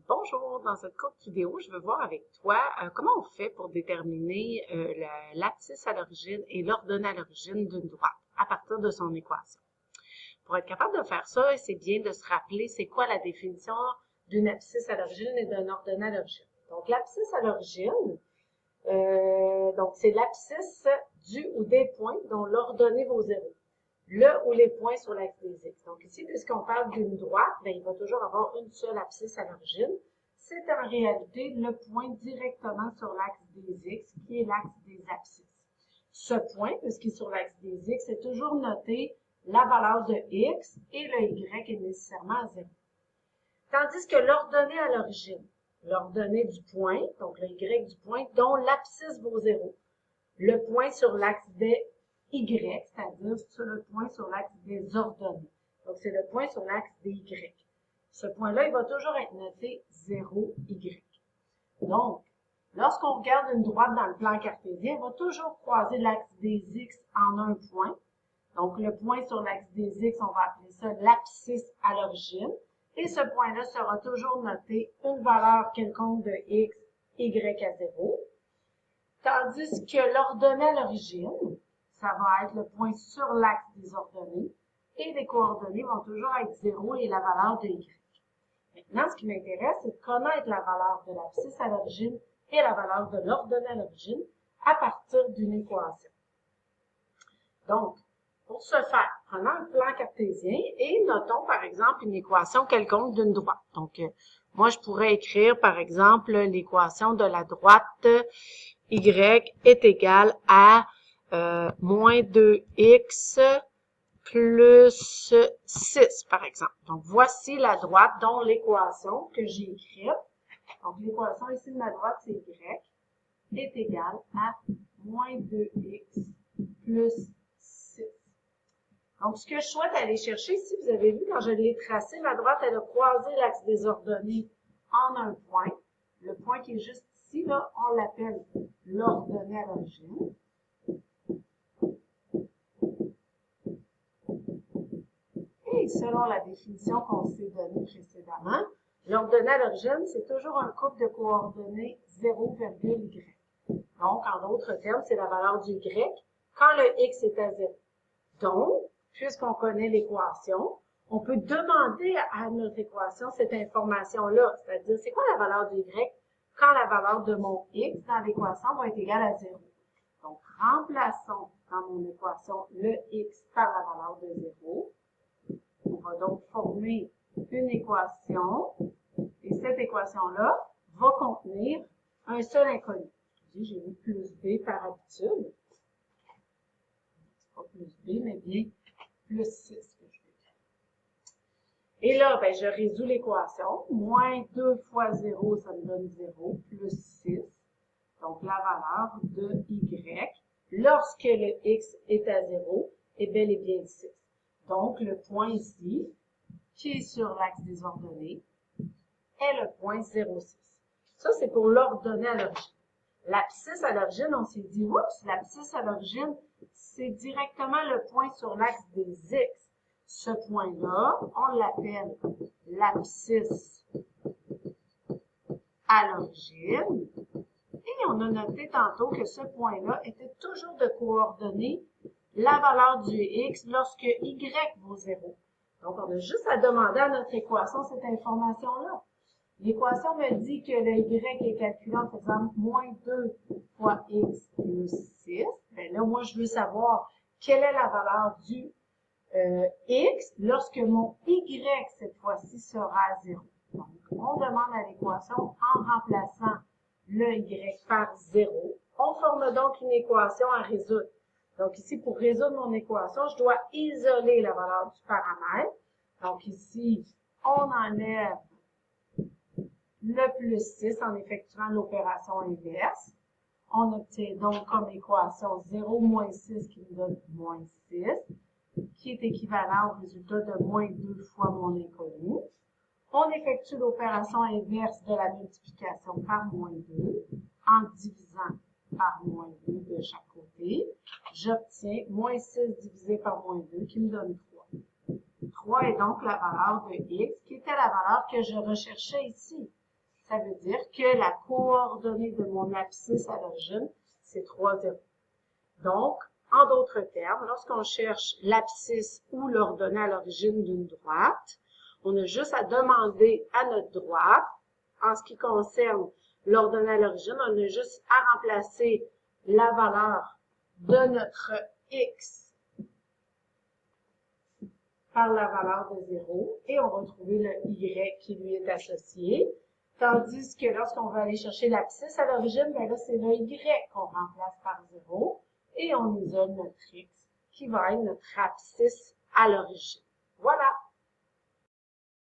Bonjour, dans cette courte vidéo, je veux voir avec toi comment on fait pour déterminer l'abscisse à l'origine et l'ordonnée à l'origine d'une droite à partir de son équation. Pour être capable de faire ça, c'est bien de se rappeler c'est quoi la définition d'une abscisse à l'origine et d'un ordonnée à l'origine. Donc l'abscisse à l'origine, c'est l'abscisse du ou des points dont l'ordonnée vaut 0. Le ou les points sur l'axe des x. Donc ici, puisqu'on parle d'une droite, il va toujours avoir une seule abscisse à l'origine. C'est en réalité le point directement sur l'axe des x, qui est l'axe des abscisses. Ce point, puisqu'il est sur l'axe des x, est toujours noté la valeur de x et le y est nécessairement à 0. Tandis que l'ordonnée à l'origine, l'ordonnée du point, donc le y du point, dont l'abscisse vaut 0, le point sur l'axe des y, c'est-à-dire sur le point sur l'axe des ordonnées. Donc, c'est le point sur l'axe des y. Ce point-là, il va toujours être noté 0y. Donc, lorsqu'on regarde une droite dans le plan cartésien, elle va toujours croiser l'axe des x en un point. Donc, le point sur l'axe des x, on va appeler ça l'abscisse à l'origine. Et ce point-là sera toujours noté une valeur quelconque de x, y à 0. Tandis que l'ordonnée à l'origine, ça va être le point sur l'axe des ordonnées et les coordonnées vont toujours être 0 et la valeur de y. Maintenant, ce qui m'intéresse, c'est de connaître la valeur de l'abscisse à l'origine et la valeur de l'ordonnée à l'origine à partir d'une équation. Donc, pour ce faire, prenons un plan cartésien et notons par exemple une équation quelconque d'une droite. Donc, moi, je pourrais écrire par exemple l'équation de la droite y est égal à moins 2x plus 6, par exemple. Donc, voici la droite dont l'équation que j'ai écrite. Donc, l'équation ici de ma droite, c'est y est égal à moins 2x plus 6. Donc, ce que je souhaite aller chercher ici, vous avez vu, quand je l'ai tracé, ma droite, elle a croisé l'axe des ordonnées en un point. Le point qui est juste ici, là, on l'appelle l'ordonnée à l'origine. Et selon la définition qu'on s'est donnée précédemment, l'ordonnée à l'origine, c'est toujours un couple de coordonnées 0,y. Donc, en d'autres termes, c'est la valeur du y quand le x est à 0. Donc, puisqu'on connaît l'équation, on peut demander à notre équation cette information-là, c'est-à-dire c'est quoi la valeur du y quand la valeur de mon x dans l'équation va être égale à 0. Donc, remplaçons dans mon équation le x par la valeur de 0. On va donc former une équation et cette équation-là va contenir un seul inconnu. J'ai mis plus b par habitude. C'est pas plus b, mais bien plus 6 que je vais faire. Et là, je résous l'équation. Moins 2 fois 0, ça me donne 0, plus 6. Donc, la valeur de y, lorsque le x est à 0, est bel et bien 6. Donc, le point ici, qui est sur l'axe des ordonnées, est le point 0,6. Ça, c'est pour l'ordonnée à l'origine. L'abscisse à l'origine, on s'est dit, oups, l'abscisse à l'origine, c'est directement le point sur l'axe des x. Ce point-là, on l'appelle l'abscisse à l'origine. Et on a noté tantôt que ce point-là était toujours de coordonner la valeur du x lorsque y vaut 0. Donc, on a juste à demander à notre équation cette information-là. L'équation me dit que le y est calculé en faisant moins 2 fois x plus 6. Bien là, moi, je veux savoir quelle est la valeur du x lorsque mon y, cette fois-ci, sera à 0. Donc, on demande à l'équation en remplaçant le y par 0. On forme donc une équation à résoudre. Donc, ici, pour résoudre mon équation, je dois isoler la valeur du paramètre. Donc, ici, on enlève le plus 6 en effectuant l'opération inverse. On obtient donc comme équation 0 moins 6 qui nous donne moins 6, qui est équivalent au résultat de moins 2 fois mon inconnu. On effectue l'opération inverse de la multiplication par moins 2 en divisant par moins 2 de chaque côté. J'obtiens moins 6 divisé par moins 2 qui me donne 3. 3 est donc la valeur de x qui était la valeur que je recherchais ici. Ça veut dire que la coordonnée de mon abscisse à l'origine, c'est 3, 0. Donc, en d'autres termes, lorsqu'on cherche l'abscisse ou l'ordonnée à l'origine d'une droite, on a juste à demander à notre droite, en ce qui concerne l'ordonnée à l'origine, on a juste à remplacer la valeur de notre x par la valeur de 0 et on va trouver le y qui lui est associé. Tandis que lorsqu'on va aller chercher l'abscisse à l'origine, ben là, c'est le y qu'on remplace par 0 et on isole notre x qui va être notre abscisse à l'origine. Voilà!